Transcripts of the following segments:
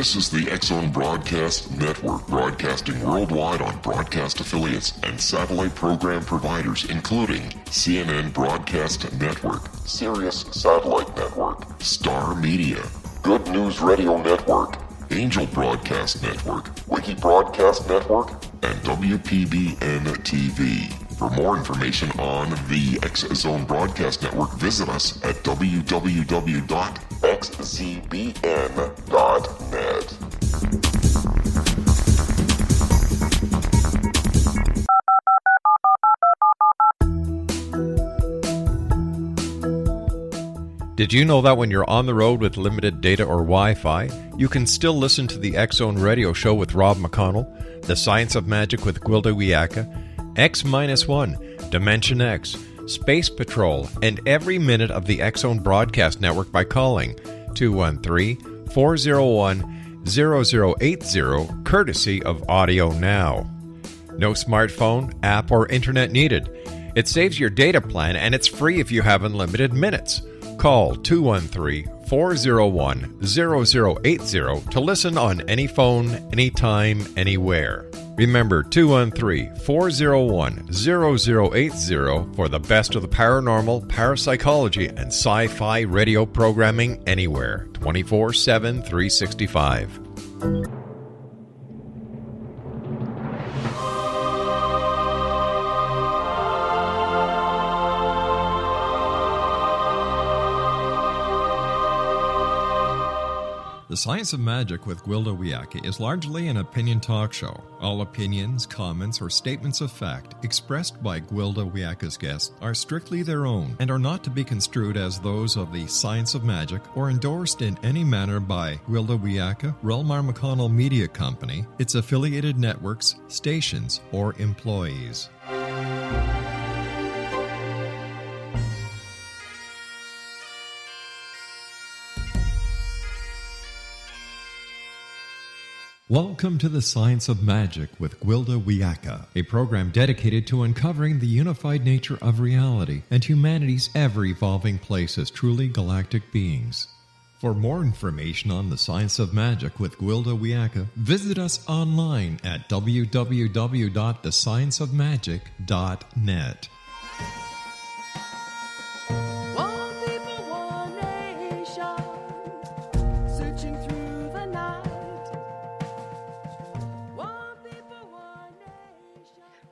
This is the X-Zone Broadcast Network, broadcasting worldwide on broadcast affiliates and satellite program providers, including CNN Broadcast Network, Sirius Satellite Network, Star Media, Good News Radio Network, Angel Broadcast Network, Wiki Broadcast Network, and WPBN TV. For more information on the X-Zone Broadcast Network, visit us at www.xzbn.net. Did you know that when you're on the road with limited data or Wi-Fi, you can still listen to the X-Zone Radio Show with Rob McConnell, The Science of Magic with Gwilda Wiyaka, X-1, Dimension X, Space Patrol, and every minute of the X-Zone Broadcast Network by calling 213-401-0080, courtesy of Audio Now. No smartphone, app, or internet needed. It saves your data plan, and it's free if you have unlimited minutes. Call 213-401-0080 to listen on any phone, anytime, anywhere. Remember, 213-401-0080 for the best of the paranormal, parapsychology, and sci-fi radio programming anywhere, 24/7, 365. The Science of Magic with Gwilda Wiyaka is largely an opinion talk show. All opinions, comments, or statements of fact expressed by Gwilda Wiyaka's guests are strictly their own and are not to be construed as those of the Science of Magic or endorsed in any manner by Gwilda Wiyaka, Relmar McConnell Media Company, its affiliated networks, stations, or employees. Welcome to the Science of Magic with Gwilda Wiyaka, a program dedicated to uncovering the unified nature of reality and humanity's ever-evolving place as truly galactic beings. For more information on the Science of Magic with Gwilda Wiyaka, visit us online at www.thescienceofmagic.net.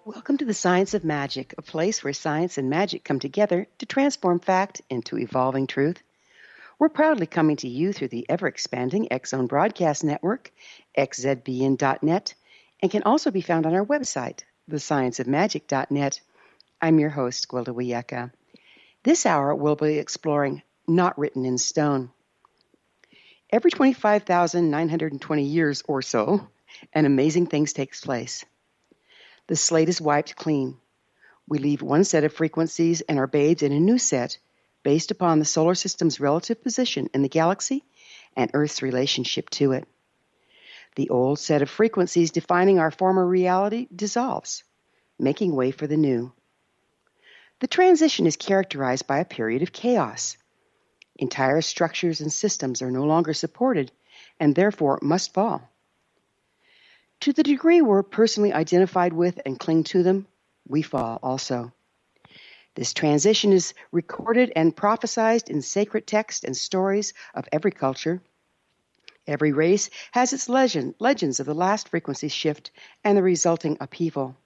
Welcome to the Science of Magic, a place where science and magic come together to transform fact into evolving truth. We're proudly coming to you through the ever-expanding X-Zone Broadcast Network, xzbn.net, and can also be found on our website, thescienceofmagic.net. I'm your host, Gwilda Wiyaka. This hour, we'll be exploring Not Written in Stone. Every 25,920 years or so, an amazing thing takes place. The slate is wiped clean. We leave one set of frequencies and are bathed in a new set based upon the solar system's relative position in the galaxy and Earth's relationship to it. The old set of frequencies defining our former reality dissolves, making way for the new. The transition is characterized by a period of chaos. Entire structures and systems are no longer supported and therefore must fall. To the degree we're personally identified with and cling to them, we fall also. This transition is recorded and prophesied in sacred texts and stories of every culture. Every race has its legends of the last frequency shift and the resulting upheaval.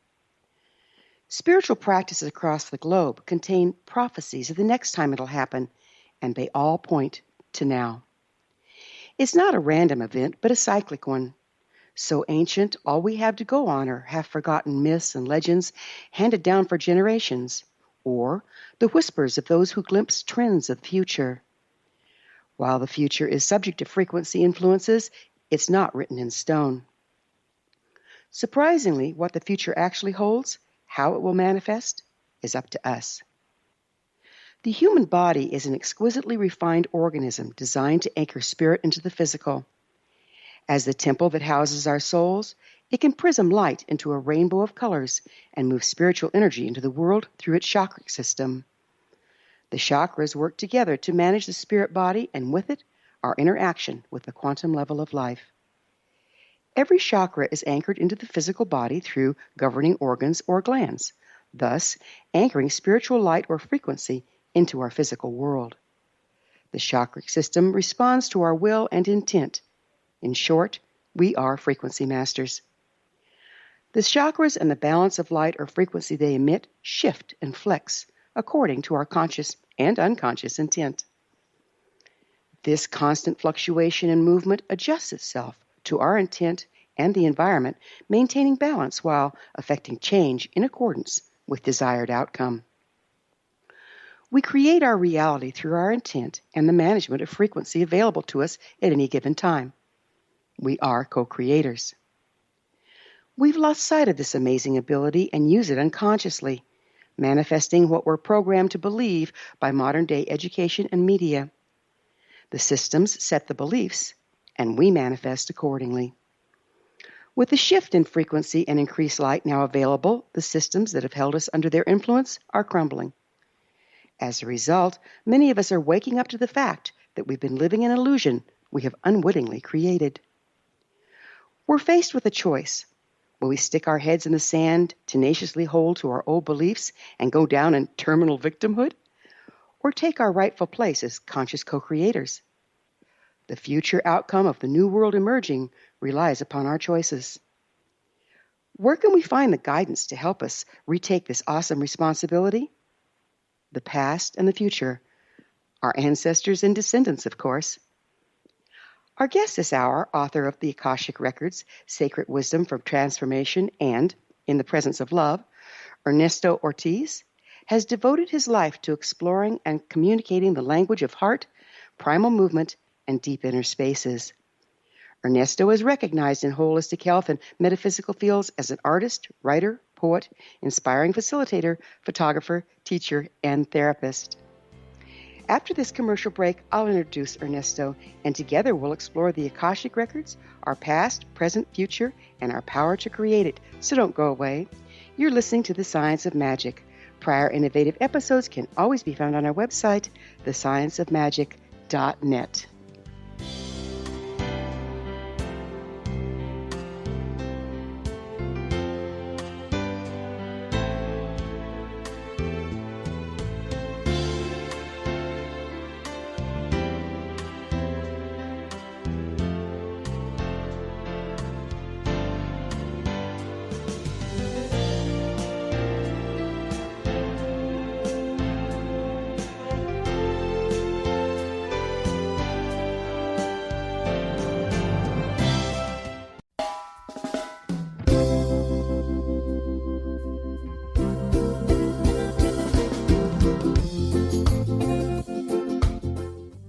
Spiritual practices across the globe contain prophecies of the next time it'll happen, and they all point to now. It's not a random event, but a cyclic one. So ancient, all we have to go on are half-forgotten myths and legends handed down for generations, or the whispers of those who glimpse trends of the future. While the future is subject to frequency influences, it's not written in stone. Surprisingly, what the future actually holds, how it will manifest, is up to us. The human body is an exquisitely refined organism designed to anchor spirit into the physical. As the temple that houses our souls, it can prism light into a rainbow of colors and move spiritual energy into the world through its chakra system. The chakras work together to manage the spirit body and with it, our interaction with the quantum level of life. Every chakra is anchored into the physical body through governing organs or glands, thus anchoring spiritual light or frequency into our physical world. The chakra system responds to our will and intent. In short, we are frequency masters. The chakras and the balance of light or frequency they emit shift and flex according to our conscious and unconscious intent. This constant fluctuation and movement adjusts itself to our intent and the environment, maintaining balance while affecting change in accordance with desired outcome. We create our reality through our intent and the management of frequency available to us at any given time. We are co-creators. We've lost sight of this amazing ability and use it unconsciously, manifesting what we're programmed to believe by modern-day education and media. The systems set the beliefs, and we manifest accordingly. With the shift in frequency and increased light now available, the systems that have held us under their influence are crumbling. As a result, many of us are waking up to the fact that we've been living an illusion we have unwittingly created. We're faced with a choice. Will we stick our heads in the sand, tenaciously hold to our old beliefs, and go down in terminal victimhood? Or take our rightful place as conscious co-creators? The future outcome of the new world emerging relies upon our choices. Where can we find the guidance to help us retake this awesome responsibility? The past and the future. Our ancestors and descendants, of course. Our guest this hour, author of the Akashic Records, Sacred Wisdom from Transformation and In the Presence of Love, Ernesto Ortiz, has devoted his life to exploring and communicating the language of heart, primal movement, and deep inner spaces. Ernesto is recognized in holistic health and metaphysical fields as an artist, writer, poet, inspiring facilitator, photographer, teacher, and therapist. After this commercial break, I'll introduce Ernesto, and together we'll explore the Akashic Records, our past, present, future, and our power to create it. So don't go away. You're listening to The Science of Magic. Prior innovative episodes can always be found on our website, thescienceofmagic.net.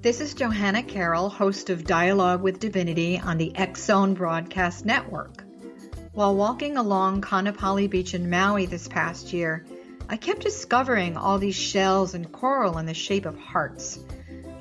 This is Johanna Carroll, host of Dialogue with Divinity on the X Zone Broadcast Network. While walking along Kaanapali Beach in Maui this past year, I kept discovering all these shells and coral in the shape of hearts.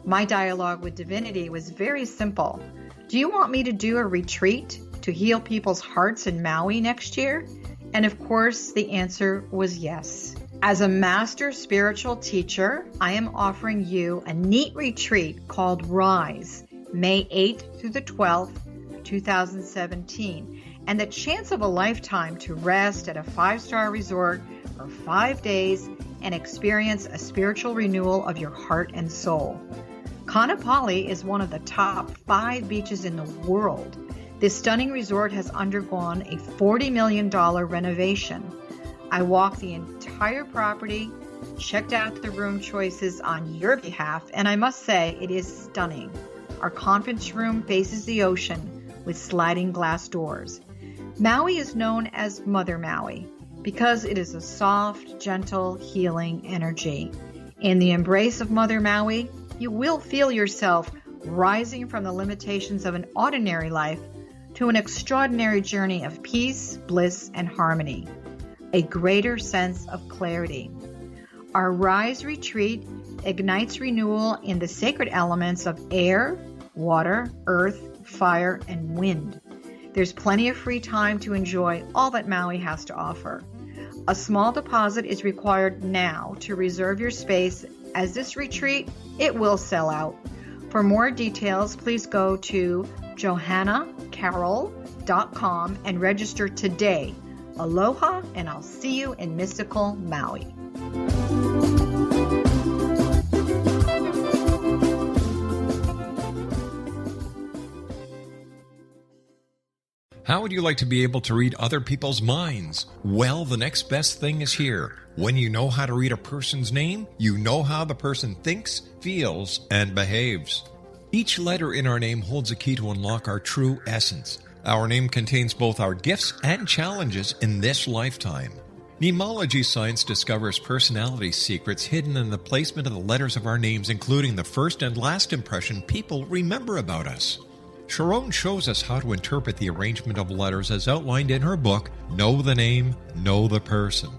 My dialogue with Divinity was very simple. Do you want me to do a retreat to heal people's hearts in Maui next year? And of course, the answer was yes. As a master spiritual teacher, I am offering you a neat retreat called Rise, May 8th through the 12th, 2017, and the chance of a lifetime to rest at a 5-star resort for 5 days and experience a spiritual renewal of your heart and soul. Kaanapali is one of the top 5 beaches in the world. This stunning resort has undergone a $40 million renovation. I walked the entire property, checked out the room choices on your behalf, and I must say it is stunning. Our conference room faces the ocean with sliding glass doors. Maui is known as Mother Maui because it is a soft, gentle, healing energy. In the embrace of Mother Maui, you will feel yourself rising from the limitations of an ordinary life to an extraordinary journey of peace, bliss, and harmony. A greater sense of clarity. Our Rise retreat ignites renewal in the sacred elements of air, water, earth, fire, and wind. There's plenty of free time to enjoy all that Maui has to offer. A small deposit is required now to reserve your space, as this retreat, it will sell out. For more details, please go to johannacarroll.com and register today. Aloha, and I'll see you in mystical Maui. How would you like to be able to read other people's minds? Well, the next best thing is here. When you know how to read a person's name, you know how the person thinks, feels, and behaves. Each letter in our name holds a key to unlock our true essence. Our name contains both our gifts and challenges in this lifetime. Mnemology science discovers personality secrets hidden in the placement of the letters of our names, including the first and last impression people remember about us. Sharon shows us how to interpret the arrangement of letters as outlined in her book, Know the Name, Know the Person.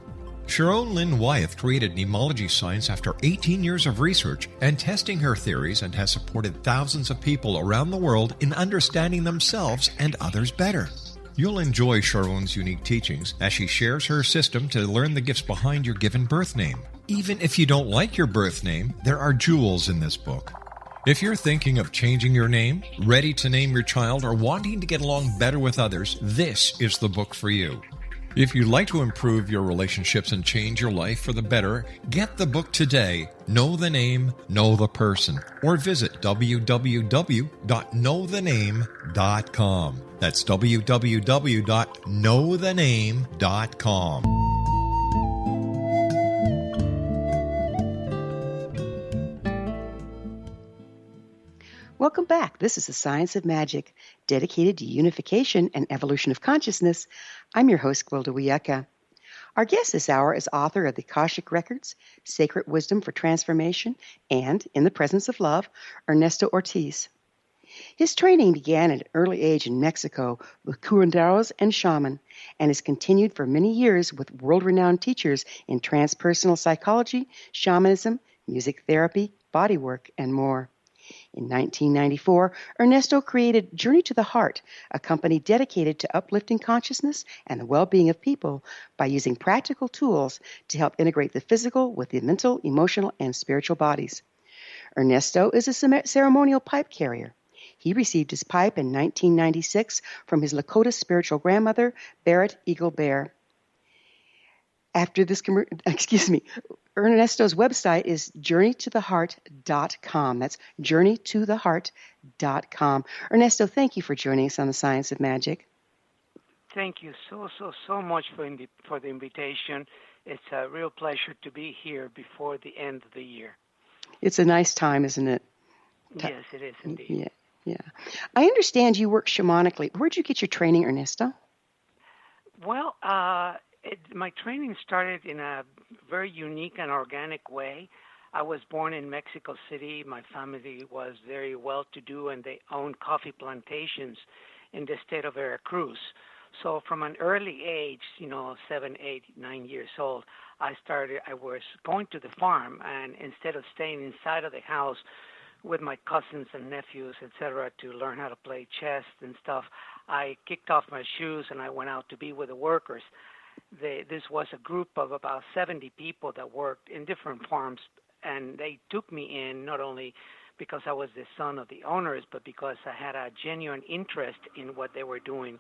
Sharon Lynn Wyeth created mnemology science after 18 years of research and testing her theories, and has supported thousands of people around the world in understanding themselves and others better. You'll enjoy Sharon's unique teachings as she shares her system to learn the gifts behind your given birth name. Even if you don't like your birth name, there are jewels in this book. If you're thinking of changing your name, ready to name your child, or wanting to get along better with others, this is the book for you. If you'd like to improve your relationships and change your life for the better, get the book today, Know the Name, Know the Person, or visit www.knowthename.com. That's www.knowthename.com. Welcome back. This is the Science of Magic, dedicated to unification and evolution of consciousness. I'm your host, Gwilda Wiyaka. Our guest this hour is author of the Akashic Records, Sacred Wisdom for Transformation, and In the Presence of Love, Ernesto Ortiz. His training began at an early age in Mexico with Curanderos and Shamans, and has continued for many years with world-renowned teachers in Transpersonal Psychology, Shamanism, music therapy, Bodywork, and more. In 1994, Ernesto created Journey to the Heart, a company dedicated to uplifting consciousness and the well-being of people by using practical tools to help integrate the physical with the mental, emotional, and spiritual bodies. Ernesto is a ceremonial pipe carrier. He received his pipe in 1996 from his Lakota spiritual grandmother, Barrett Eagle Bear. After this, Ernesto's website is journeytotheheart.com. That's journeytotheheart.com. Ernesto, thank you for joining us on the Science of Magic. Thank you so much for the invitation. It's a real pleasure to be here before the end of the year. It's a nice time, isn't it? Yes, it is indeed. Yeah. I understand you work shamanically. Where'd you get your training, Ernesto? Well, my training started in a very unique and organic way. I was born in Mexico City. My family was very well-to-do, and they owned coffee plantations in the state of Veracruz. So from an early age, 7, 8, 9 years old, I was going to the farm, and instead of staying inside of the house with my cousins and nephews, etc., to learn how to play chess and stuff, I kicked off my shoes and I went out to be with the workers. This was a group of about 70 people that worked in different farms, and they took me in not only because I was the son of the owners, but because I had a genuine interest in what they were doing.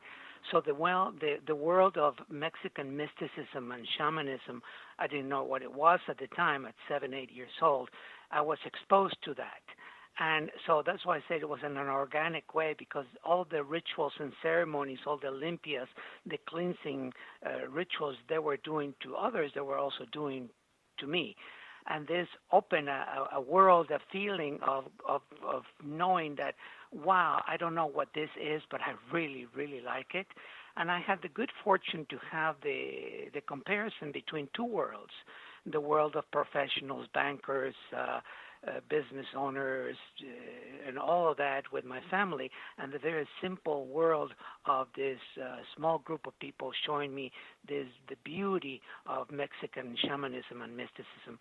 So the world of Mexican mysticism and shamanism, I didn't know what it was at the time at 7, 8 years old. I was exposed to that. And so that's why I said it was in an organic way, because all the rituals and ceremonies, all the limpias, the cleansing rituals they were doing to others, they were also doing to me. And this opened a world, a feeling of knowing that, wow, I don't know what this is, but I really, really like it. And I had the good fortune to have the comparison between two worlds, the world of professionals, bankers, business owners, and all of that with my family, and the very simple world of this small group of people showing me the beauty of Mexican shamanism and mysticism.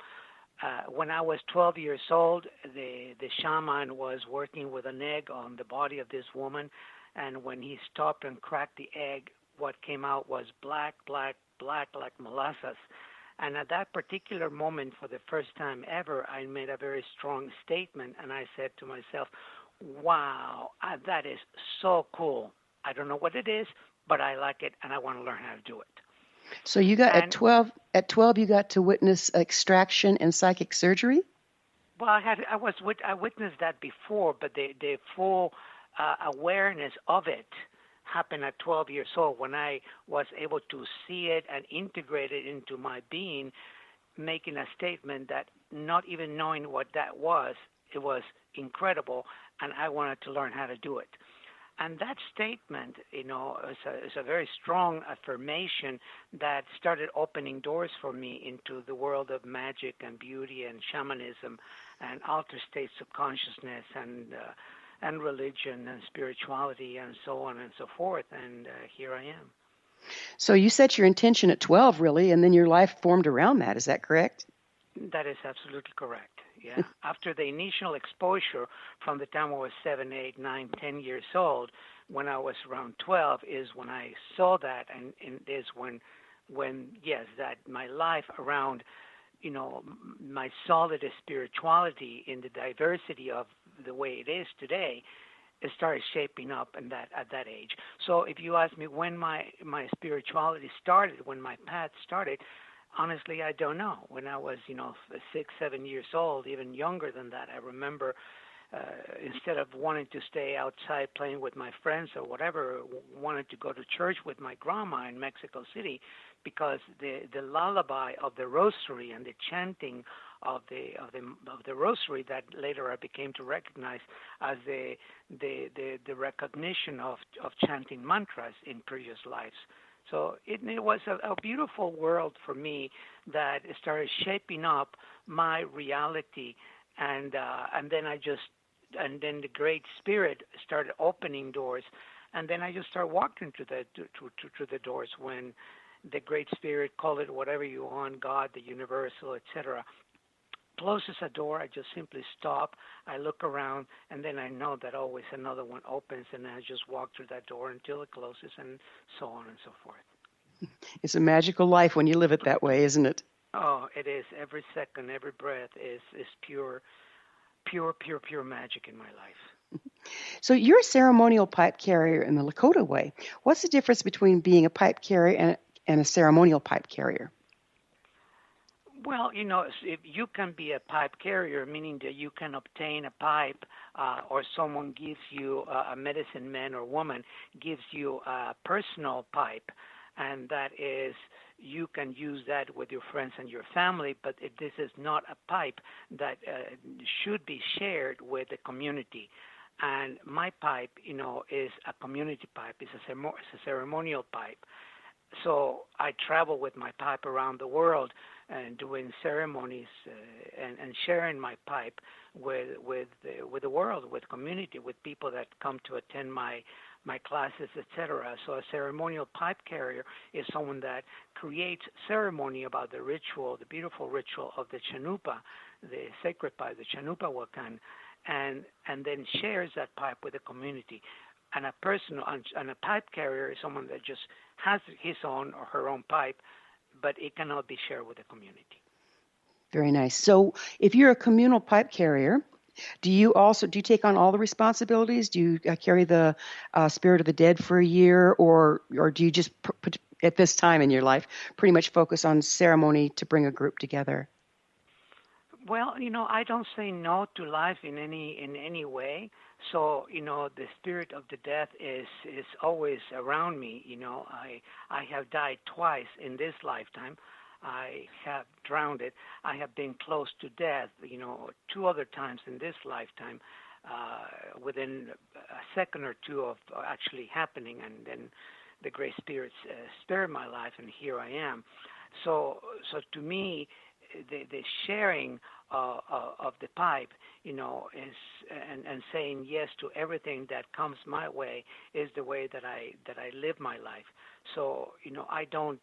When I was 12 years old, the shaman was working with an egg on the body of this woman, and when he stopped and cracked the egg, what came out was black like molasses. And at that particular moment, for the first time ever, I made a very strong statement, and I said to myself, wow, that is so cool. I don't know what it is, but I like it, and I want to learn how to do it. So you got at 12 you got to witness extraction and psychic surgery? Well, I witnessed that before, but the full awareness of it happened at 12 years old when I was able to see it and integrate it into my being, making a statement that not even knowing what that was, it was incredible, and I wanted to learn how to do it. And that statement, is a very strong affirmation that started opening doors for me into the world of magic and beauty and shamanism and altered states of consciousness and religion and spirituality and so on and so forth. And here I am. So you set your intention at 12, really, and then your life formed around that. Is that correct? That is absolutely correct. Yeah. After the initial exposure from the time I was 7, 8, 9, 10 years old, when I was around 12 is when I saw that, and is when yes, that my life around, my solid spirituality in the diversity of the way it is today, it started shaping up at that age. So if you ask me when my spirituality started, when my path started, honestly, I don't know. When I was, 6, 7 years old, even younger than that, I remember instead of wanting to stay outside playing with my friends or whatever, wanted to go to church with my grandma in Mexico City, because the lullaby of the rosary and the chanting of the rosary that later I became to recognize as the recognition of chanting mantras in previous lives. So it was a beautiful world for me that started shaping up my reality, and then the Great Spirit started opening doors, and then I just started walking to the doors when the Great Spirit, call it whatever you want, God, the universal, etc., closes a door. I just simply stop. I look around, and then I know that always another one opens, and I just walk through that door until it closes, and so on and so forth. It's a magical life when you live it that way, isn't it? Oh, it is. Every second, every breath is pure magic in my life. So you're a ceremonial pipe carrier in the Lakota way. What's the difference between being a pipe carrier and a ceremonial pipe carrier? Well, if you can be a pipe carrier, meaning that you can obtain a pipe, or someone gives you, a medicine man or woman gives you a personal pipe, and that is, you can use that with your friends and your family, but this is not a pipe that should be shared with the community. And my pipe, is a community pipe. It's a ceremonial pipe. So I travel with my pipe around the world and doing ceremonies and sharing my pipe with the world, with community, with people that come to attend my classes, etc. So a ceremonial pipe carrier is someone that creates ceremony about the ritual, the beautiful ritual of the chanupa, the sacred pipe, the chanupa wakan, and then shares that pipe with the community. And a pipe carrier is someone that just has his own or her own pipe, but it cannot be shared with the community. Very nice. So if you're a communal pipe carrier, do you take on all the responsibilities? Do you carry the spirit of the dead for a year, or do you just at this time in your life pretty much focus on ceremony to bring a group together? Well, I don't say no to life in any way. So, the spirit of the death is always around me. I have died twice in this lifetime. I have drowned it. I have been close to death, 2 other times in this lifetime, within a second or two of actually happening, and then the Great Spirit spared my life, and here I am. So to me, the sharing of the pipe, is and saying yes to everything that comes my way is the way that I live my life. So I don't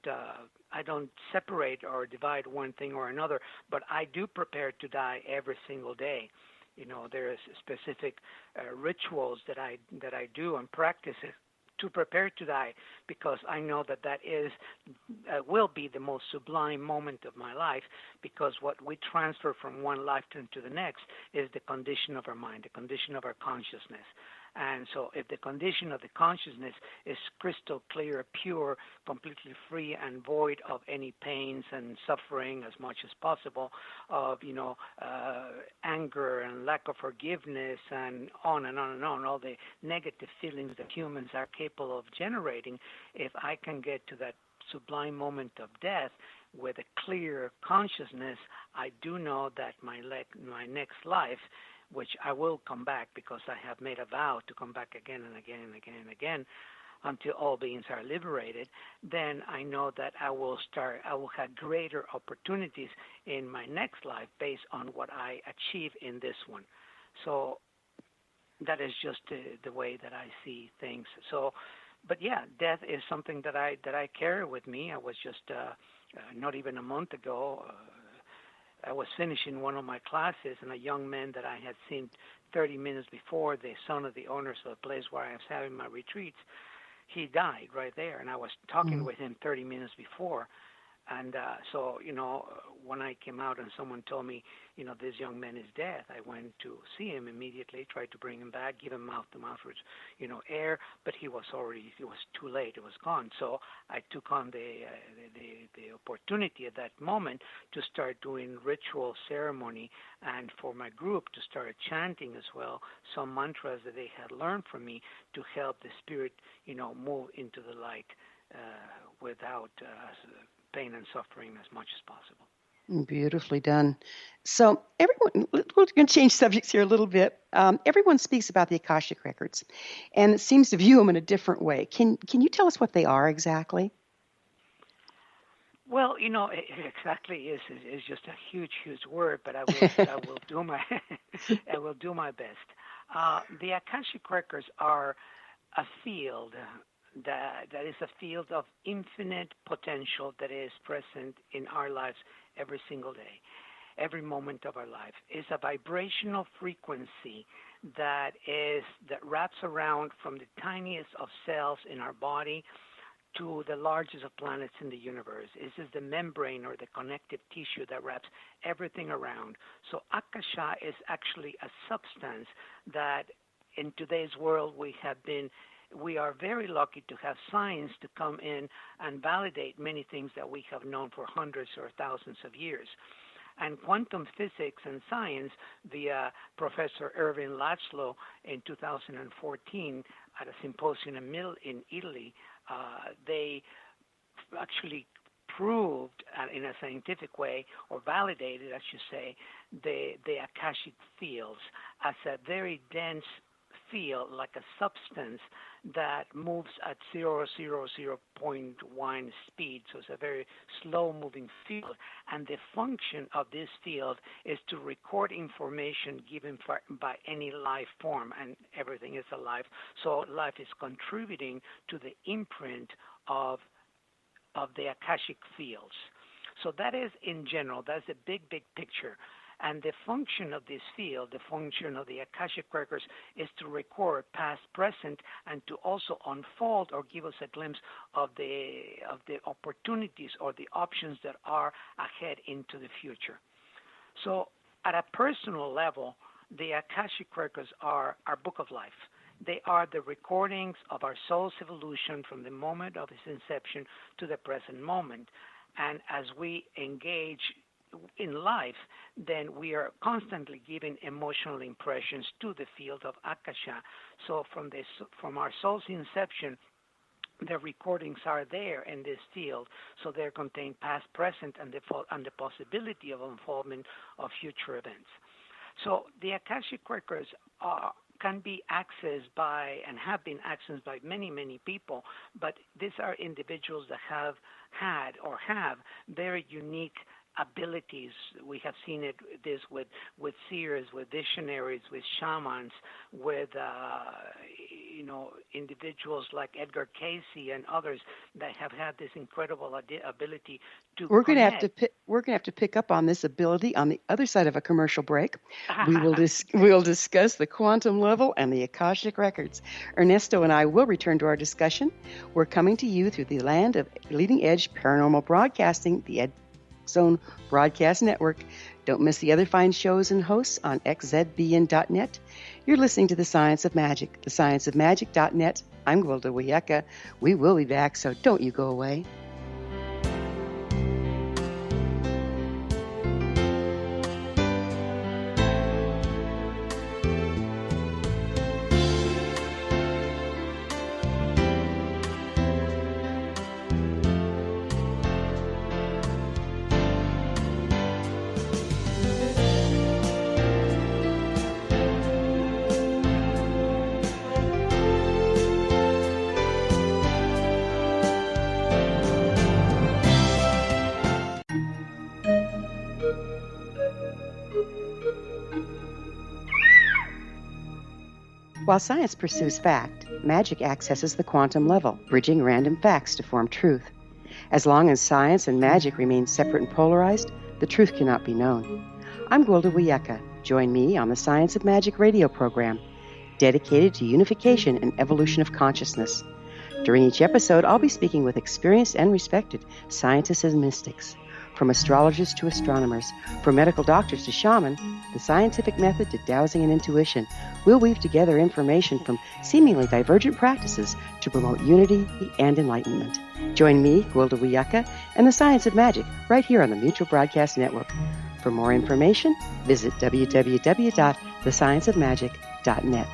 separate or divide one thing or another, but I do prepare to die every single day. There is specific rituals that I do and practices to prepare to die, because I know that that is will be the most sublime moment of my life, because what we transfer from one lifetime to the next is the condition of our mind, the condition of our consciousness. And so if the condition of the consciousness is crystal clear, pure, completely free and void of any pains and suffering as much as possible, of, anger and lack of forgiveness and on and on and on, all the negative feelings that humans are capable of generating, if I can get to that sublime moment of death with a clear consciousness, I do know that my next life, which I will come back because I have made a vow to come back again and again and again and again until all beings are liberated, then I know that I will have greater opportunities in my next life based on what I achieve in this one. So that is just the way that I see things. So, but yeah, death is something that I carry with me. I was just not even a month ago, I was finishing one of my classes, and a young man that I had seen 30 minutes before, the son of the owners of the place where I was having my retreats, he died right there, and I was talking with him 30 minutes before. And so, when I came out and someone told me, this young man is dead, I went to see him immediately, tried to bring him back, give him mouth-to-mouth, air, but it was too late, it was gone. So I took on the opportunity at that moment to start doing ritual ceremony, and for my group to start chanting as well some mantras that they had learned from me to help the spirit, move into the light without pain and suffering as much as possible. Beautifully done. So everyone, we're going to change subjects here a little bit. Everyone speaks about the Akashic Records, and it seems to view them in a different way. Can you tell us what they are exactly? Well, exactly is just a huge word, but I will do my I will do my best. The Akashic Records are a field that is a field of infinite potential that is present in our lives every single day, every moment of our life. It's a vibrational frequency that wraps around from the tiniest of cells in our body to the largest of planets in the universe. This is the membrane or the connective tissue that wraps everything around. So Akasha is actually a substance that in today's world we are very lucky to have science to come in and validate many things that we have known for hundreds or thousands of years. And quantum physics and science via Professor Erwin Laszlo in 2014 at a symposium in Italy, they actually proved in a scientific way, or validated, I should say, the Akashic fields as a very dense field, like a substance that moves at 0.0.1 speed, so it's a very slow-moving field. And the function of this field is to record information given by any life form, and everything is alive. So life is contributing to the imprint of the Akashic fields. So that is, in general, that's a big picture. And the function of this field, the function of the Akashic Records, is to record past, present, and to also unfold or give us a glimpse of the opportunities or the options that are ahead into the future. So at a personal level, the Akashic Records are our book of life. They are the recordings of our soul's evolution from the moment of its inception to the present moment. And as we engage in life, then we are constantly giving emotional impressions to the field of Akasha. So from our soul's inception, the recordings are there in this field, so they contain past, present, and the possibility of unfoldment of future events. So the Akashic Records can be accessed by and have been accessed by many people, but these are individuals that have had or have very unique abilities. We have seen this with seers, with visionaries, with shamans, with individuals like Edgar Cayce and others that have had this incredible ability to We're going connect. to have to pick up on this ability on the other side of a commercial break. We'll discuss the quantum level and the Akashic Records. Ernesto and I will return to our discussion. We're coming to you through the land of leading-edge paranormal broadcasting, the Zone Broadcast Network. Don't miss the other fine shows and hosts on xzbn.net. You're listening to The Science of Magic, thescienceofmagic.net. I'm Gwilda Wiyaka. We will be back, so don't you go away. While science pursues fact, magic accesses the quantum level, bridging random facts to form truth. As long as science and magic remain separate and polarized, the truth cannot be known. I'm Gwilda Wiyaka. Join me on the Science of Magic radio program, dedicated to unification and evolution of consciousness. During each episode, I'll be speaking with experienced and respected scientists and mystics. From astrologers to astronomers, from medical doctors to shaman, the scientific method to dowsing and intuition, we'll weave together information from seemingly divergent practices to promote unity and enlightenment. Join me, Gwilda Wiyaka, and the Science of Magic right here on the Mutual Broadcast Network. For more information, visit www.thescienceofmagic.net.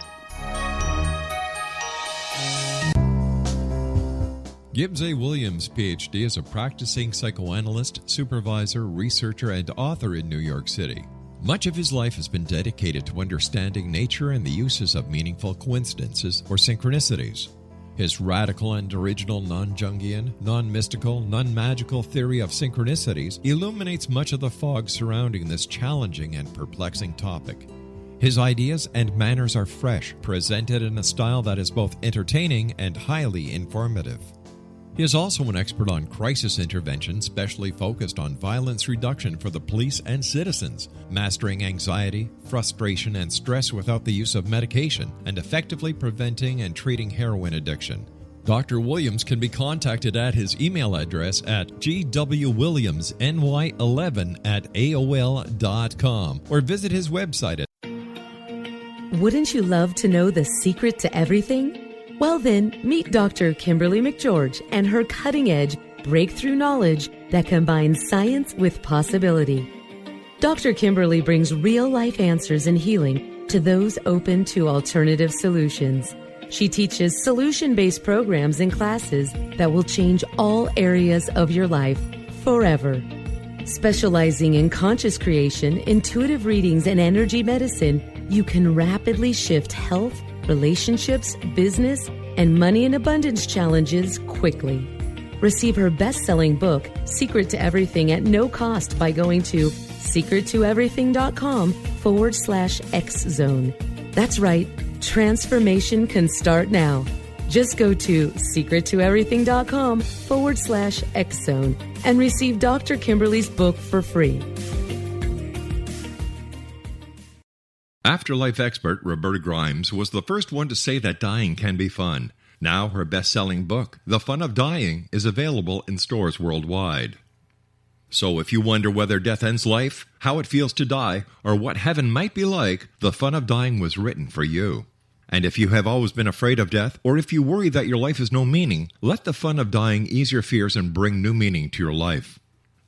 Gibbs A. Williams, Ph.D., is a practicing psychoanalyst, supervisor, researcher, and author in New York City. Much of his life has been dedicated to understanding nature and the uses of meaningful coincidences or synchronicities. His radical and original non-Jungian, non-mystical, non-magical theory of synchronicities illuminates much of the fog surrounding this challenging and perplexing topic. His ideas and manners are fresh, presented in a style that is both entertaining and highly informative. He is also an expert on crisis intervention, specially focused on violence reduction for the police and citizens, mastering anxiety, frustration, and stress without the use of medication, and effectively preventing and treating heroin addiction. Dr. Williams can be contacted at his email address at gwwilliamsny11@aol.com or visit his website at... Wouldn't you love to know the secret to everything? Well then, meet Dr. Kimberly McGeorge and her cutting-edge breakthrough knowledge that combines science with possibility. Dr. Kimberly brings real-life answers and healing to those open to alternative solutions. She teaches solution-based programs and classes that will change all areas of your life forever. Specializing in conscious creation, intuitive readings, and energy medicine, you can rapidly shift health, relationships, business, and money and abundance challenges quickly. Receive her best-selling book, Secret to Everything, at no cost by going to secrettoeverything.com/X-Zone. That's right, transformation can start now. Just go to secrettoeverything.com/X-Zone and receive Dr. Kimberly's book for free. Afterlife expert Roberta Grimes was the first one to say that dying can be fun. Now her best-selling book, The Fun of Dying, is available in stores worldwide. So if you wonder whether death ends life, how it feels to die, or what heaven might be like, The Fun of Dying was written for you. And if you have always been afraid of death, or if you worry that your life has no meaning, let The Fun of Dying ease your fears and bring new meaning to your life.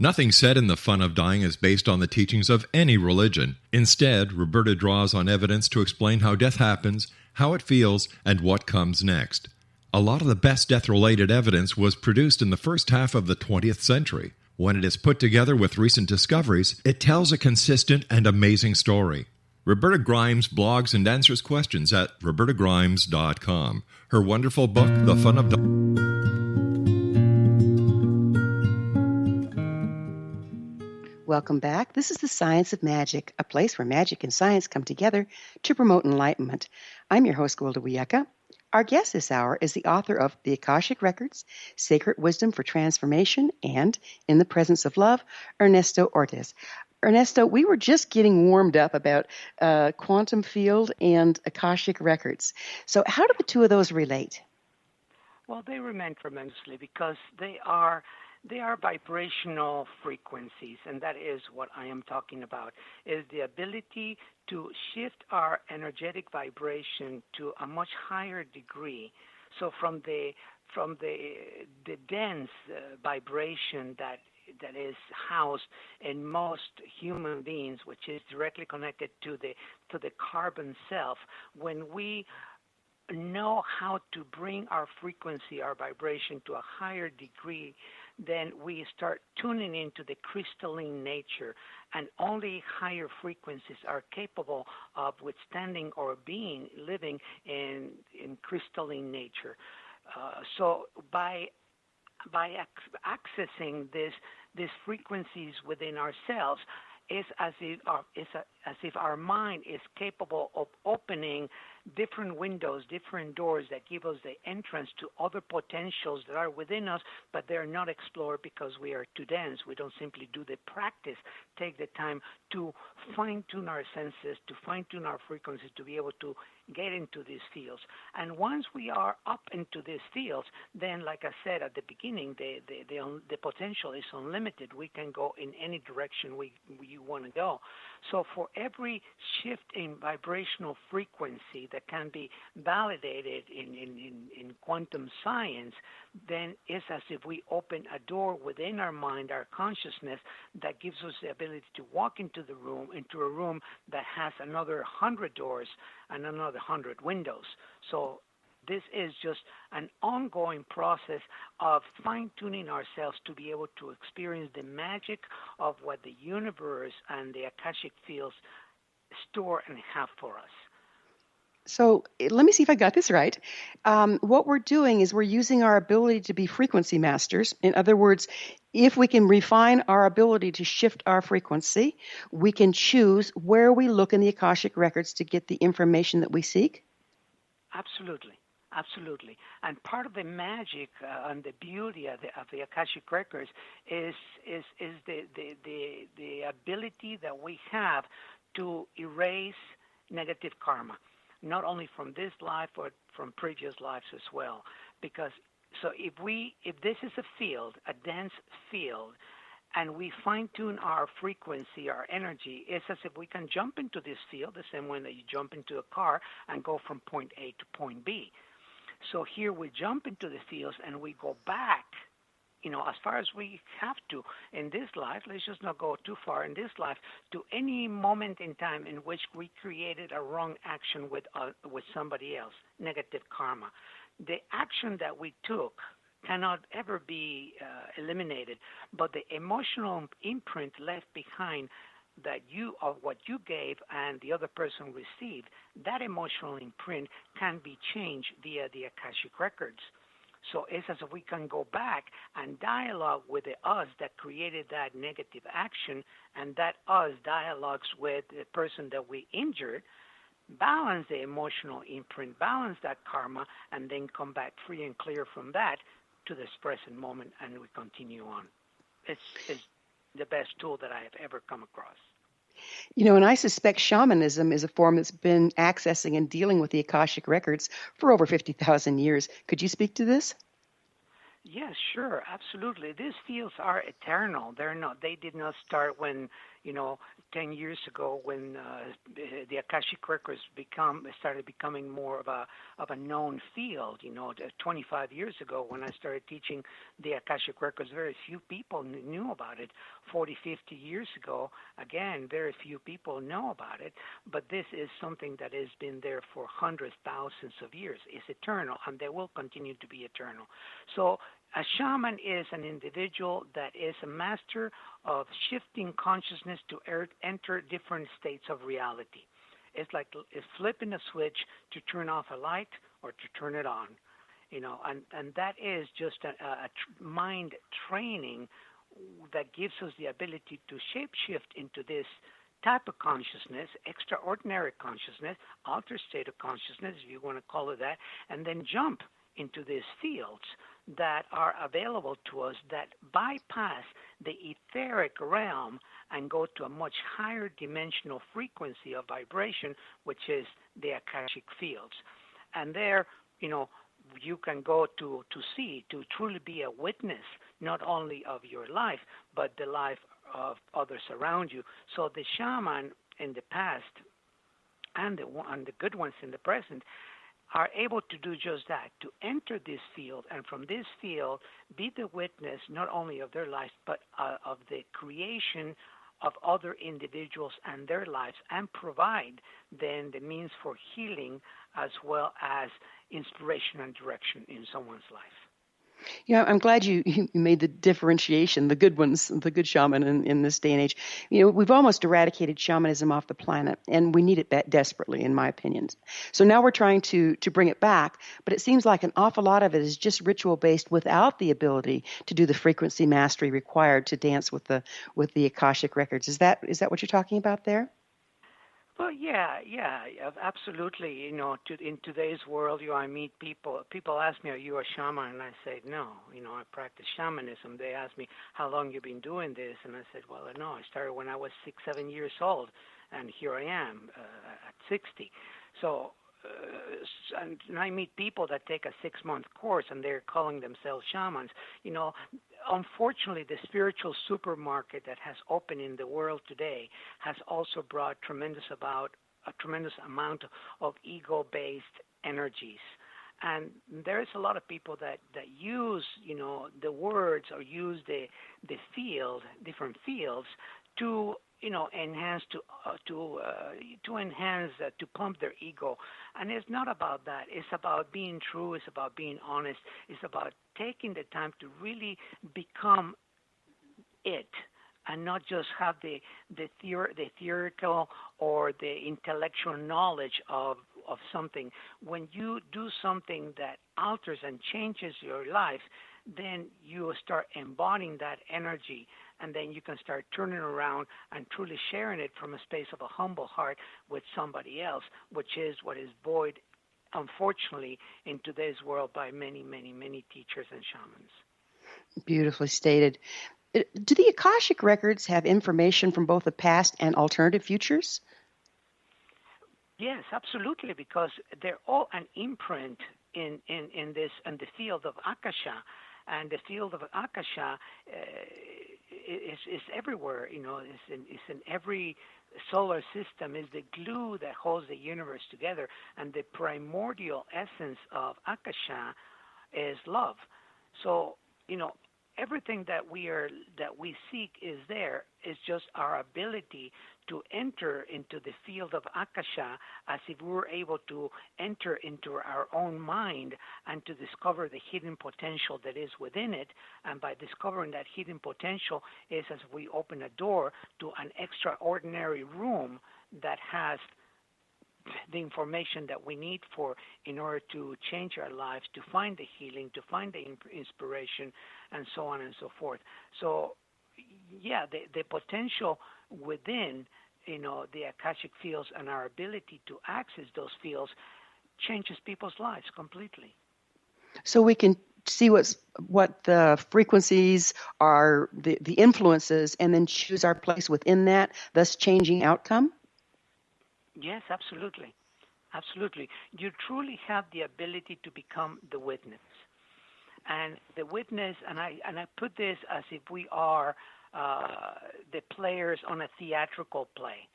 Nothing said in The Fun of Dying is based on the teachings of any religion. Instead, Roberta draws on evidence to explain how death happens, how it feels, and what comes next. A lot of the best death-related evidence was produced in the first half of the 20th century. When it is put together with recent discoveries, it tells a consistent and amazing story. Roberta Grimes blogs and answers questions at robertagrimes.com. Her wonderful book, The Fun of Dying. welcome back. This is the Science of Magic, a place where magic and science come together to promote enlightenment. I'm your host, Gwilda Wiyaka. Our guest this hour is the author of The Akashic Records, Sacred Wisdom for Transformation, and In the Presence of Love, Ernesto Ortiz. Ernesto, we were just getting warmed up about quantum field and Akashic Records. So how do the two of those relate? Well, they remain tremendously because they are vibrational frequencies, and that is what I am talking about, is the ability to shift our energetic vibration to a much higher degree. So from the dense vibration that is housed in most human beings, which is directly connected to the carbon self, when we know how to bring our frequency, our vibration to a higher degree, then we start tuning into the crystalline nature, and only higher frequencies are capable of withstanding or living in crystalline nature. So by accessing these frequencies within ourselves, it's as if our mind is capable of opening different windows, different doors that give us the entrance to other potentials that are within us, but they're not explored because we are too dense. We don't simply do the practice, take the time to fine-tune our senses, to fine-tune our frequencies, to be able to get into these fields. And once we are up into these fields, then, like I said at the beginning, the potential is unlimited. We can go in any direction we want to go. So for every shift in vibrational frequency that can be validated in quantum science, then it's as if we open a door within our mind, our consciousness, that gives us the ability to walk into a room that has another 100 doors and another 100 windows. So this is just an ongoing process of fine-tuning ourselves to be able to experience the magic of what the universe and the Akashic fields store and have for us. So let me see if I got this right. What we're doing is we're using our ability to be frequency masters. In other words, if we can refine our ability to shift our frequency, we can choose where we look in the Akashic Records to get the information that we seek? Absolutely. Absolutely. And part of the magic and the beauty of the Akashic Records is the ability that we have to erase negative karma, not only from this life but from previous lives as well. Because so if this is a field, a dense field, and we fine-tune our frequency, our energy, it's as if we can jump into this field the same way that you jump into a car and go from point A to point B. So here we jump into the fields and we go back, as far as we have to in this life. Let's just not go too far in this life to any moment in time in which we created a wrong action with somebody else, negative karma. The action that we took cannot ever be eliminated, but the emotional imprint left behind that of what you gave and the other person received, that emotional imprint can be changed via the Akashic Records. So it's as if we can go back and dialogue with the us that created that negative action, and that us dialogues with the person that we injured, balance the emotional imprint, balance that karma, and then come back free and clear from that to this present moment, and we continue on. It's the best tool that I have ever come across. And I suspect shamanism is a form that's been accessing and dealing with the Akashic Records for over 50,000 years. Could you speak to this? Yes, sure, absolutely. These fields are eternal. They did not start when, 10 years ago when the Akashic Records started becoming more of a known field. 25 years ago when I started teaching the Akashic Records, very few people knew about it. 40, 50 years ago, again, very few people know about it. But this is something that has been there for hundreds, thousands of years. It's eternal, and they will continue to be eternal. So a shaman is an individual that is a master of shifting consciousness to enter different states of reality. It's like it's flipping a switch to turn off a light or to turn it on, and that is just a mind training that gives us the ability to shapeshift into this type of consciousness, extraordinary consciousness, altered state of consciousness, if you want to call it that, and then jump into these fields that are available to us that bypass the etheric realm and go to a much higher dimensional frequency of vibration, which is the Akashic fields. And there, you can go to see, to truly be a witness, not only of your life, but the life of others around you. So the shaman in the past and the good ones in the present are able to do just that, to enter this field, and from this field be the witness not only of their lives, but of the creation of other individuals and their lives, and provide then the means for healing as well as inspiration and direction in someone's life. Yeah, I'm glad you made the differentiation, the good ones, the good shaman in this day and age. We've almost eradicated shamanism off the planet, and we need it desperately, in my opinion. So now we're trying to bring it back, but it seems like an awful lot of it is just ritual-based without the ability to do the frequency mastery required to dance with the Akashic Records. Is that what you're talking about there? Well, yeah, absolutely. In today's world, I meet people. People ask me, "Are you a shaman?" And I say, "No. I practice shamanism." They ask me, "How long you been doing this?" And I said, "Well, no. I started when I was 6-7 years old, and here I am at 60." So, and I meet people that take a 6-month course, and they're calling themselves shamans. Unfortunately, the spiritual supermarket that has opened in the world today has also brought a tremendous amount of ego-based energies. And there's a lot of people that use, the words or use the field, different fields, to enhance to pump their ego. And it's not about that. It's about being true. It's about being honest. It's about taking the time to really become it, and not just have the theoretical or the intellectual knowledge of something. When you do something that alters and changes your life, then you start embodying that energy, and then you can start turning around and truly sharing it from a space of a humble heart with somebody else, which is what is void, unfortunately, in today's world by many, many, many teachers and shamans. Beautifully stated. Do the Akashic Records have information from both the past and alternative futures? Yes, absolutely, because they're all an imprint in the field of Akasha. And the field of Akasha is everywhere. It's in every solar system. Is the glue that holds the universe together. And the primordial essence of Akasha is love. So everything that we seek is there. It's just our ability to enter into the field of Akasha as if we were able to enter into our own mind and to discover the hidden potential that is within it. And by discovering that hidden potential is as we open a door to an extraordinary room that has the information that we need in order to change our lives, to find the healing, to find the inspiration, and so on and so forth. So, yeah, the potential within, the Akashic fields and our ability to access those fields changes people's lives completely. So we can see what the frequencies are, the influences, and then choose our place within that, thus changing outcome? Yes, absolutely. Absolutely. You truly have the ability to become the witness. And the witness, and I put this as if we are the players on a theatrical play.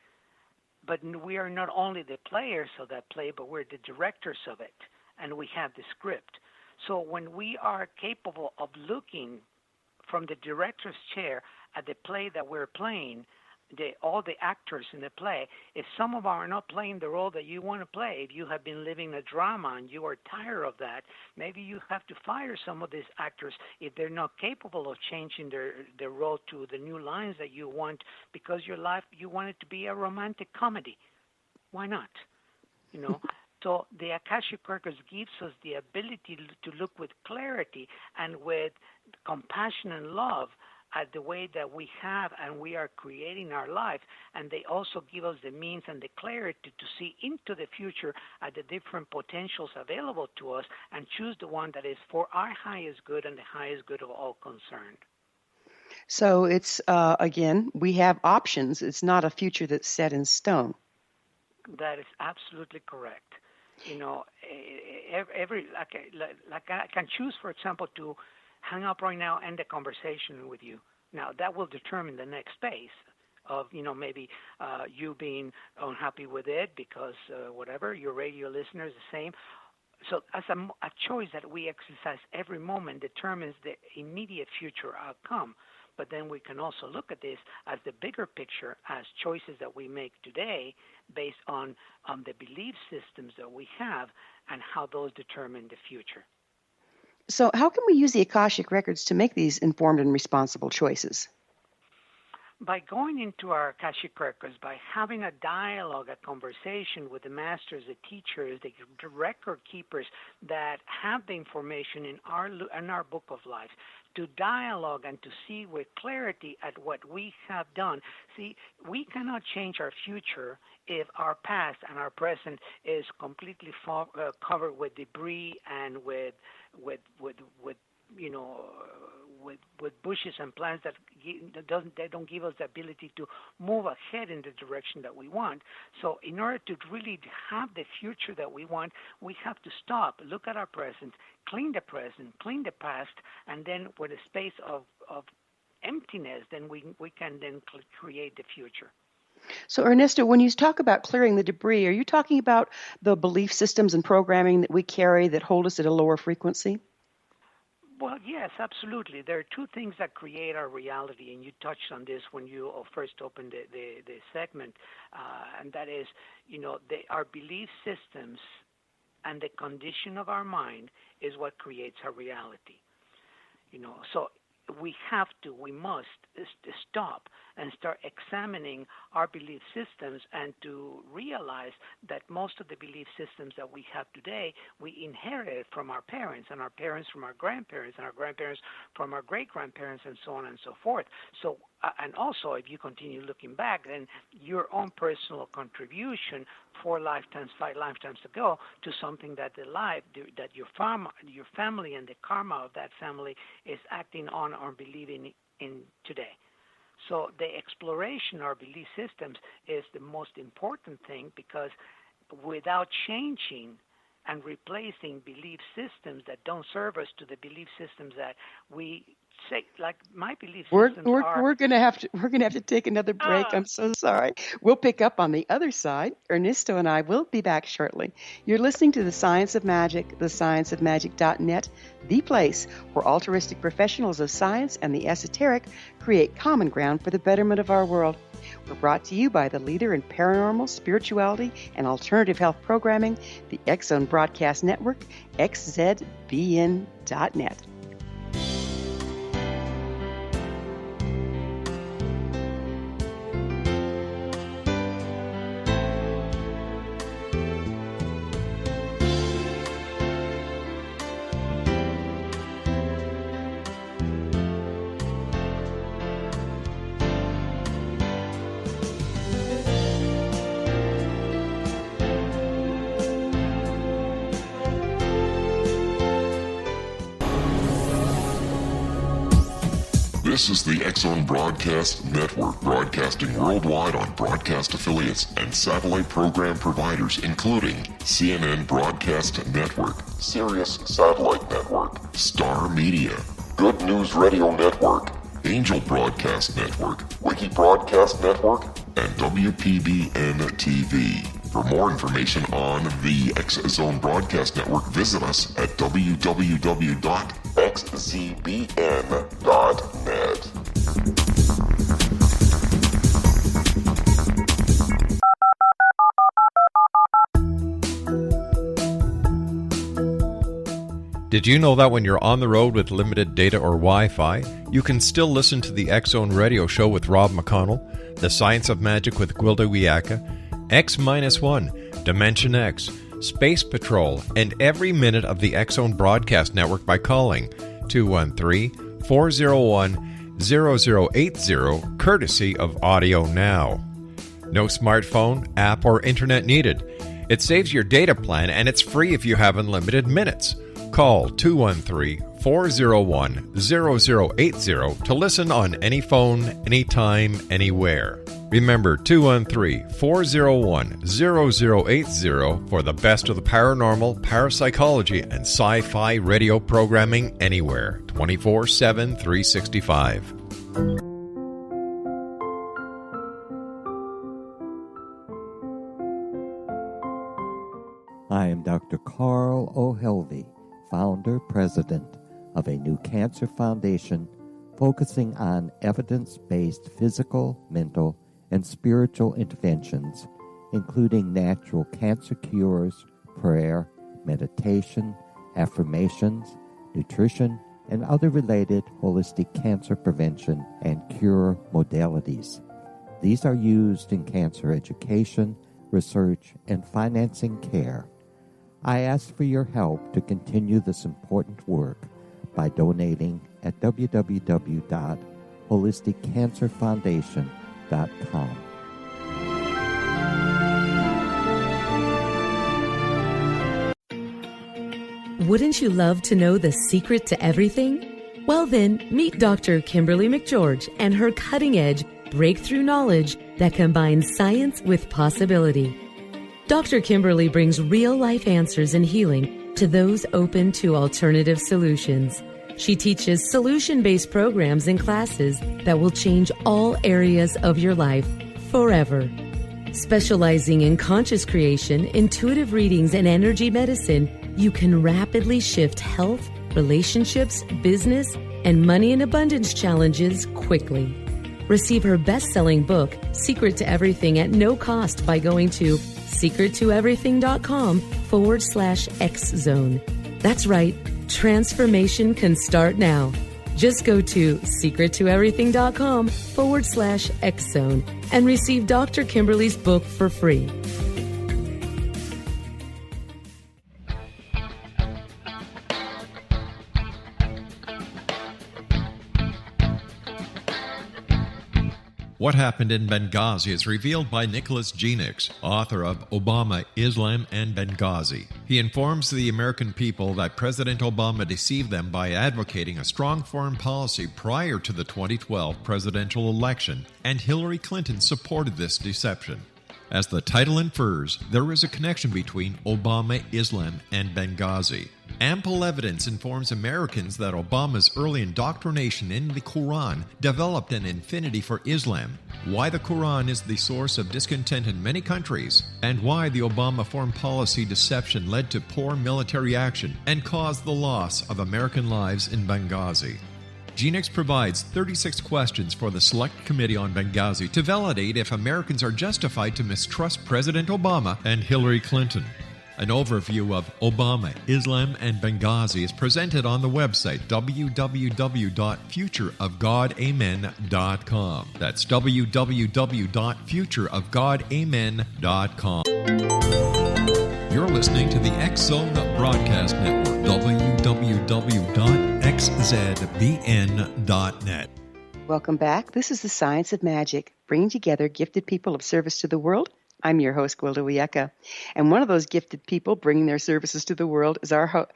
But we are not only the players of that play, but we're the directors of it, and we have the script. So when we are capable of looking from the director's chair at the play that we're playing, all the actors in the play, if some of them are not playing the role that you want to play, if you have been living a drama and you are tired of that, maybe you have to fire some of these actors if they're not capable of changing their role to the new lines that you want, because your life, you want it to be a romantic comedy. Why not? So the Akashic Records gives us the ability to look with clarity and with compassion and love at the way that we have and we are creating our life, and they also give us the means and the clarity to see into the future at the different potentials available to us and choose the one that is for our highest good and the highest good of all concerned. So it's, again, we have options. It's not a future that's set in stone. That is absolutely correct. You know, like I can choose, for example, to hang up right now, end the conversation with you. Now, that will determine the next phase of, you know, maybe you being unhappy with it because whatever, your radio listener is the same. So as a choice that we exercise every moment determines the immediate future outcome. But then we can also look at this as the bigger picture, as choices that we make today based on the belief systems that we have and how those determine the future. So how can we use the Akashic Records to make these informed and responsible choices? By going into our Akashic Records, by having a dialogue, a conversation with the masters, the teachers, the record keepers that have the information in our book of life, to dialogue and to see with clarity at what we have done. See, we cannot change our future if our past and our present is completely covered with debris and with bushes and plants that they don't give us the ability to move ahead in the direction that we want. So in order to really have the future that we want, we have to stop, look at our present, clean the present, clean the past, and then with a space of emptiness, then we can then create the future. So Ernesto, when you talk about clearing the debris, are you talking about the belief systems and programming that we carry that hold us at a lower frequency? Well, yes, absolutely. There are two things that create our reality, and you touched on this when you first opened the segment, and that is, our belief systems and the condition of our mind is what creates our reality. So we must stop and start examining our belief systems and to realize that most of the belief systems that we have today, we inherited from our parents, and our parents from our grandparents, and our grandparents from our great-grandparents, and so on and so forth. So, and also, if you continue looking back, then your own personal contribution 4 lifetimes, 5 lifetimes ago to something that that your family and the karma of that family is acting on or believing in today. So the exploration of our belief systems is the most important thing, because without changing and replacing belief systems that don't serve us to the belief systems that we say, like my belief systems we're going to have to take another break. I'm so sorry. We'll pick up on the other side. Ernesto and I will be back shortly. You're listening to The Science of Magic, thescienceofmagic.net, the place where altruistic professionals of science and the esoteric create common ground for the betterment of our world. We're brought to you by the leader in paranormal, spirituality, and alternative health programming, the X Zone Broadcast Network, xzbn.net. This is the X Zone Broadcast Network, broadcasting worldwide on broadcast affiliates and satellite program providers, including CNN Broadcast Network, Sirius Satellite Network, Star Media, Good News Radio Network, Angel Broadcast Network, Wiki Broadcast Network, and WPBN TV. For more information on the X Zone Broadcast Network, visit us at www.xzbn.net. Did you know that when you're on the road with limited data or Wi-Fi, you can still listen to the X Zone Radio Show with Rob McConnell, The Science of Magic with Gwilda Wiyaka, X-1, Dimension X, Space Patrol, and every minute of the X Zone Broadcast Network by calling 213-401 0080, courtesy of Audio Now. No smartphone, app, or internet needed. It saves your data plan and it's free if you have unlimited minutes. Call 213-401-0080 to listen on any phone, anytime, anywhere. Remember 213-401-0080 for the best of the paranormal, parapsychology, and sci-fi radio programming anywhere, 24/7, 365. I am Dr. Carl O'Helvey, founder, president of a new cancer foundation focusing on evidence-based physical, mental, and spiritual interventions, including natural cancer cures, prayer, meditation, affirmations, nutrition, and other related holistic cancer prevention and cure modalities. These are used in cancer education, research, and financing care. I ask for your help to continue this important work by donating at www.holisticcancerfoundation.com. Wouldn't you love to know the secret to everything? Well then, meet Dr. Kimberly McGeorge and her cutting-edge breakthrough knowledge that combines science with possibility. Dr. Kimberly brings real-life answers and healing to those open to alternative solutions. She teaches solution-based programs and classes that will change all areas of your life forever. Specializing in conscious creation, intuitive readings, and energy medicine, you can rapidly shift health, relationships, business, and money and abundance challenges quickly. Receive her best-selling book, Secret to Everything, at no cost by going to secrettoeverything.com/X-Zone. That's right, transformation can start now. Just go to secrettoeverything.com/X-Zone and receive Dr. Kimberly's book for free. What Happened in Benghazi is revealed by Nicholas Genix, author of Obama, Islam, and Benghazi. He informs the American people that President Obama deceived them by advocating a strong foreign policy prior to the 2012 presidential election, and Hillary Clinton supported this deception. As the title infers, there is a connection between Obama, Islam, and Benghazi. Ample evidence informs Americans that Obama's early indoctrination in the Quran developed an affinity for Islam, why the Quran is the source of discontent in many countries, and why the Obama foreign policy deception led to poor military action and caused the loss of American lives in Benghazi. Genix provides 36 questions for the Select Committee on Benghazi to validate if Americans are justified to mistrust President Obama and Hillary Clinton. An overview of Obama, Islam, and Benghazi is presented on the website www.futureofgodamen.com. That's www.futureofgodamen.com. You're listening to the X-Zone Broadcast Network, www.xzbn.net. Welcome back. This is the Science of Magic, bringing together gifted people of service to the world. I'm your host, Gwilda Wiyaka, and one of those gifted people bringing their services to the world is our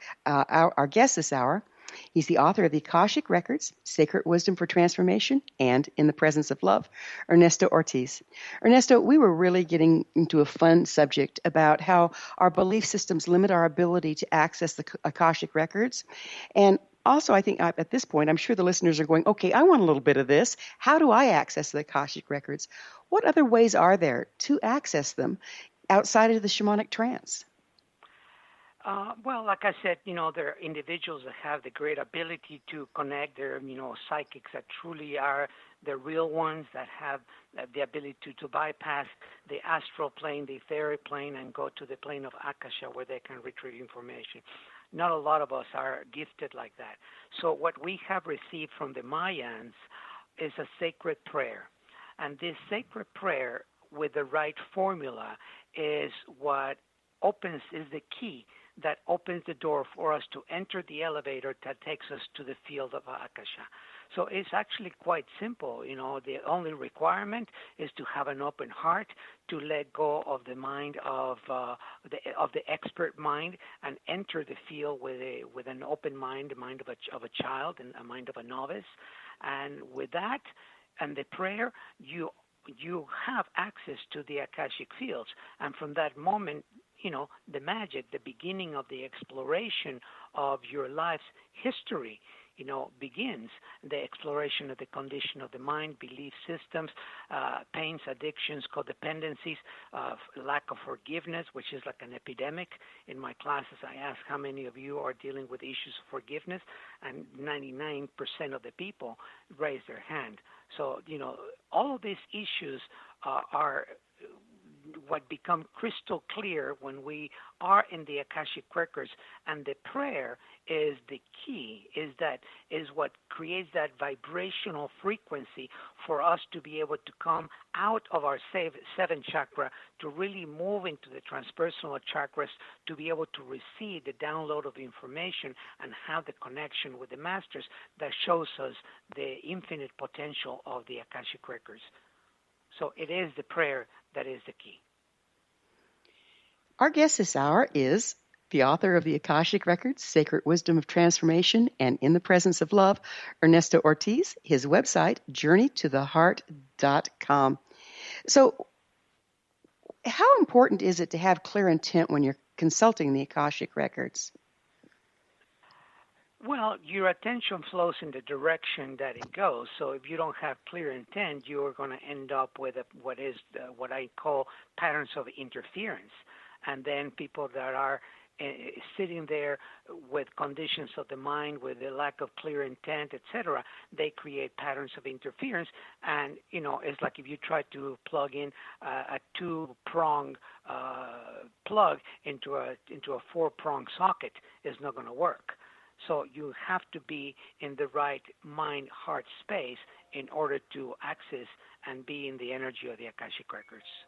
guest this hour. He's the author of the Akashic Records, Sacred Wisdom for Transformation, and In the Presence of Love, Ernesto Ortiz. Ernesto, we were really getting into a fun subject about how our belief systems limit our ability to access the Akashic Records. And also, I think at this point, I'm sure the listeners are going, okay, I want a little bit of this. How do I access the Akashic Records? What other ways are there to access them outside of the shamanic trance? Well, like I said, there are individuals that have the great ability to connect. They're, psychics that truly are the real ones that have the ability to bypass the astral plane, the etheric plane, and go to the plane of Akasha where they can retrieve information. Not a lot of us are gifted like that. So what we have received from the Mayans is a sacred prayer. And this sacred prayer with the right formula is what is the key that opens the door for us to enter the elevator that takes us to the field of Akasha. So it's actually quite simple. The only requirement is to have an open heart, to let go of the mind of the expert mind, and enter the field with an open mind, the mind of a child and a mind of a novice. And with that and the prayer, you have access to the Akashic fields. And from that moment, the magic, the beginning of the exploration of your life's history, begins. The exploration of the condition of the mind, belief systems, pains, addictions, codependencies, lack of forgiveness, which is like an epidemic. In my classes, I ask how many of you are dealing with issues of forgiveness, and 99% of the people raise their hand. So, all of these issues are what become crystal clear when we are in the Akashic Records, and the prayer is the key, is what creates that vibrational frequency for us to be able to come out of our seventh chakra, to really move into the transpersonal chakras, to be able to receive the download of information and have the connection with the masters that shows us the infinite potential of the Akashic Records. So it is the prayer that is the key. Our guest this hour is the author of the Akashic Records, Sacred Wisdom of Transformation, and In the Presence of Love, Ernesto Ortiz. His website, journeytotheheart.com. So how important is it to have clear intent when you're consulting the Akashic Records? Well, your attention flows in the direction that it goes. So if you don't have clear intent, you are going to end up with what I call patterns of interference. And then people that are sitting there with conditions of the mind, with a lack of clear intent, etc., they create patterns of interference. And, it's like if you try to plug in a two-prong plug into a four-prong socket, it's not going to work. So you have to be in the right mind-heart space in order to access and be in the energy of the Akashic Records.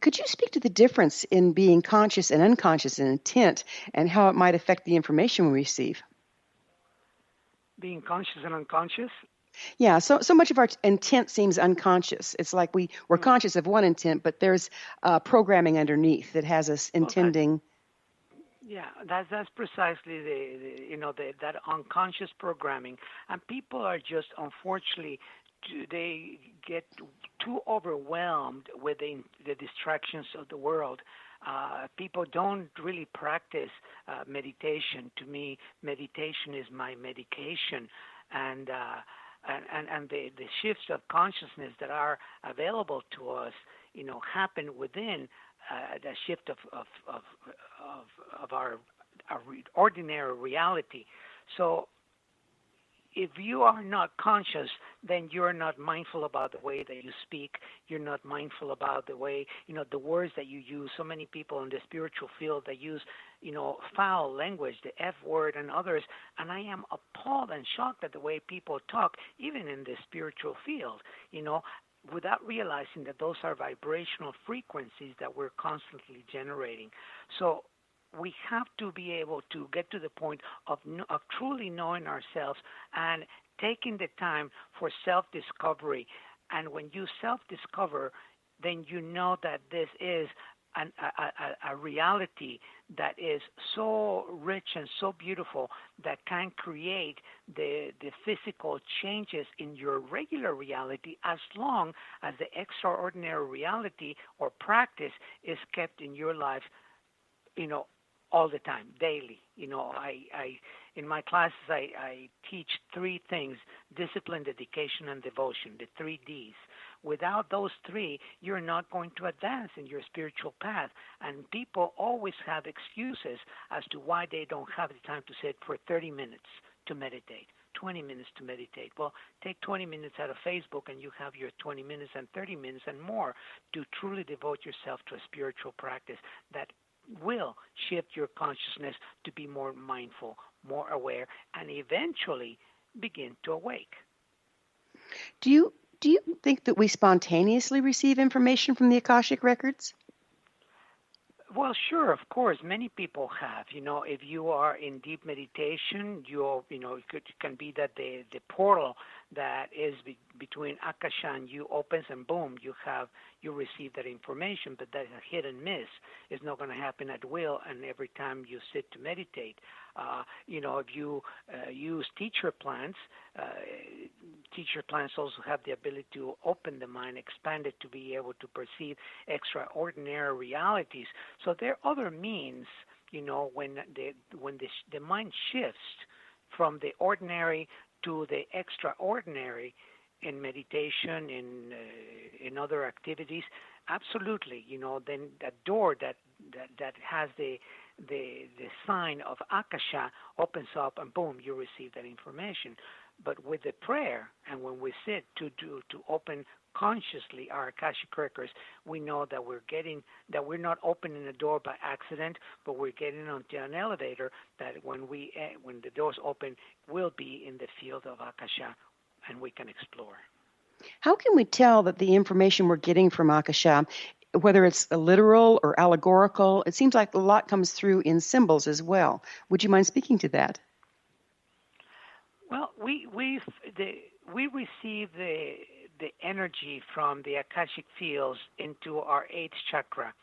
Could you speak to the difference in being conscious and unconscious in intent, and how it might affect the information we receive? Being conscious and unconscious? Yeah, so much of our intent seems unconscious. It's like we're conscious of one intent, but there's programming underneath that has us intending. Okay. Yeah, that's precisely that unconscious programming, and people are just, unfortunately, they get too overwhelmed with the distractions of the world. People don't really practice meditation. To me, meditation is my medication, and the shifts of consciousness that are available to us, happen within the shift of our ordinary reality. So if you are not conscious, then you're not mindful about the way that you speak. You're not mindful about the way, the words that you use. So many people in the spiritual field that use, foul language, the F word and others. And I am appalled and shocked at the way people talk, even in the spiritual field, without realizing that those are vibrational frequencies that we're constantly generating. So we have to be able to get to the point of truly knowing ourselves and taking the time for self-discovery. And when you self-discover, then you know that this is a reality that is so rich and so beautiful that can create the physical changes in your regular reality, as long as the extraordinary reality or practice is kept in your life, all the time, daily. I in my classes, I teach three things: discipline, dedication, and devotion, the 3 Ds. Without those three, you're not going to advance in your spiritual path. And people always have excuses as to why they don't have the time to sit for 30 minutes to meditate, 20 minutes to meditate. Well, take 20 minutes out of Facebook and you have your 20 minutes and 30 minutes and more to truly devote yourself to a spiritual practice that will shift your consciousness to be more mindful, more aware, and eventually begin to awake. Do you think that we spontaneously receive information from the Akashic Records? Well, sure, of course. Many people have. If you are in deep meditation, it can be that the portal that is between Akasha and you opens, and boom, you receive that information. But that's a hit and miss. It's not going to happen at will, and every time you sit to meditate. If you use teacher plants also have the ability to open the mind, expand it to be able to perceive extraordinary realities. So there are other means, when the mind shifts from the ordinary to the extraordinary in meditation, in other activities. Absolutely, then that door that has the sign of Akasha opens up, and boom, you receive that information. But with the prayer, and when we sit to open consciously our Akashic Records, we know that we're not opening the door by accident, but we're getting onto an elevator that when the doors open, we'll be in the field of Akasha, and we can explore. How can we tell that the information we're getting from Akasha, whether it's literal or allegorical, it seems like a lot comes through in symbols as well. Would you mind speaking to that? Well, we receive the energy from the Akashic fields into our 8th chakra.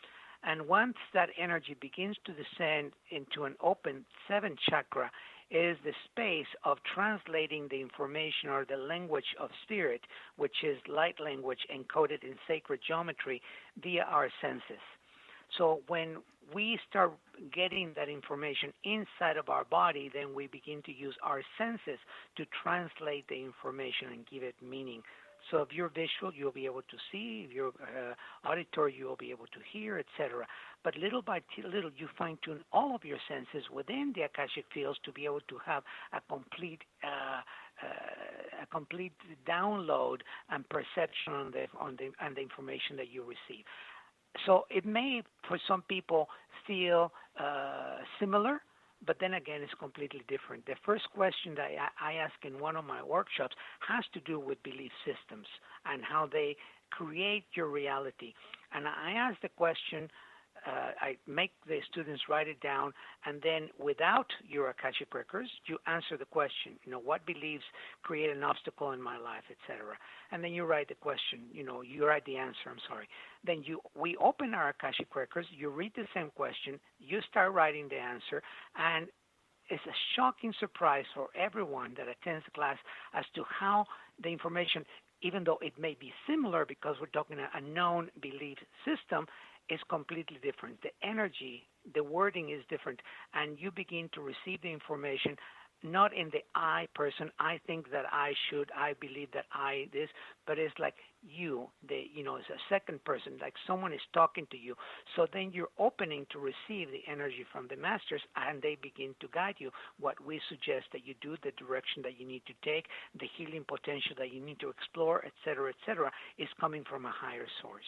And once that energy begins to descend into an open 7th chakra, is the space of translating the information or the language of spirit, which is light language encoded in sacred geometry via our senses. So when we start getting that information inside of our body, then we begin to use our senses to translate the information and give it meaning. So if you're visual, you'll be able to see. If you're auditory, you'll be able to hear, etc. But little by little, you fine-tune all of your senses within the Akashic fields to be able to have a complete download and perception on the information that you receive. So it may, for some people, feel similar, but then again, it's completely different. The first question that I ask in one of my workshops has to do with belief systems and how they create your reality. And I ask the question, I make the students write it down, and then without your Akashic Records, you answer the question, what beliefs create an obstacle in my life, etc. And then you write the question, you write the answer, Then we open our Akashic Records, you read the same question, you start writing the answer, and it's a shocking surprise for everyone that attends the class as to how the information, even though it may be similar because we're talking a known belief system, is completely different. The energy, the wording is different, and you begin to receive the information not in the I person, I think that I should, I believe that I this, but it's like you, it's a second person, like someone is talking to you. So then you're opening to receive the energy from the masters, and they begin to guide you. What we suggest that you do, the direction that you need to take, the healing potential that you need to explore, et cetera, is coming from a higher source.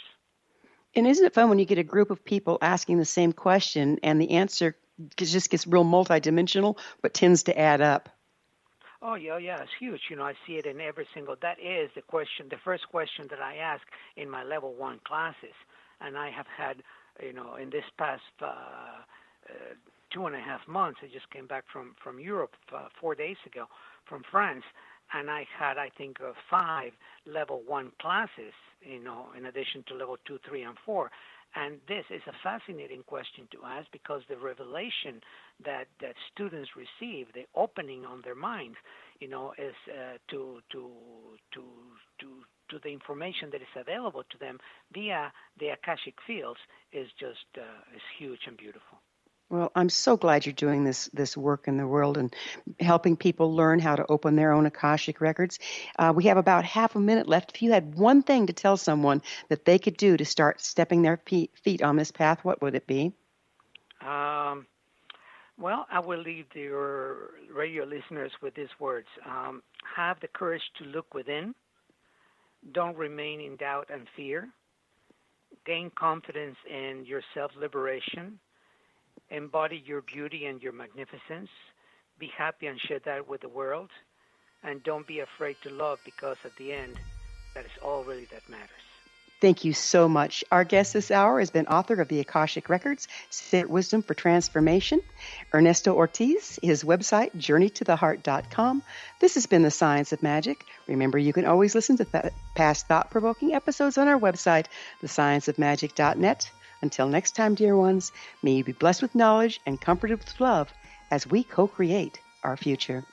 And isn't it fun when you get a group of people asking the same question and the answer just gets real multidimensional, but tends to add up? Oh, yeah, it's huge. I see it in every single, that is the question, the first question that I ask in my level 1 classes. And I have had, in this past 2.5 months, I just came back from Europe 4 days ago, from France. And I had, I think, 5 level 1 classes, in addition to level 2, 3, and 4. And this is a fascinating question to ask because the revelation that students receive, the opening on their minds, is to the information that is available to them via the Akashic fields is just is huge and beautiful. Well, I'm so glad you're doing this work in the world and helping people learn how to open their own Akashic Records. We have about half a minute left. If you had one thing to tell someone that they could do to start stepping their feet on this path, what would it be? Well, I will leave your radio listeners with these words. Have the courage to look within. Don't remain in doubt and fear. Gain confidence in your self-liberation. Embody your beauty and your magnificence. Be happy and share that with the world. And don't be afraid to love because at the end, that is all really that matters. Thank you so much. Our guest this hour has been author of the Akashic Records, Secret Wisdom for Transformation, Ernesto Ortiz, his website, journeytotheheart.com. This has been The Science of Magic. Remember, you can always listen to past thought-provoking episodes on our website, thescienceofmagic.net. Until next time, dear ones, may you be blessed with knowledge and comforted with love as we co-create our future.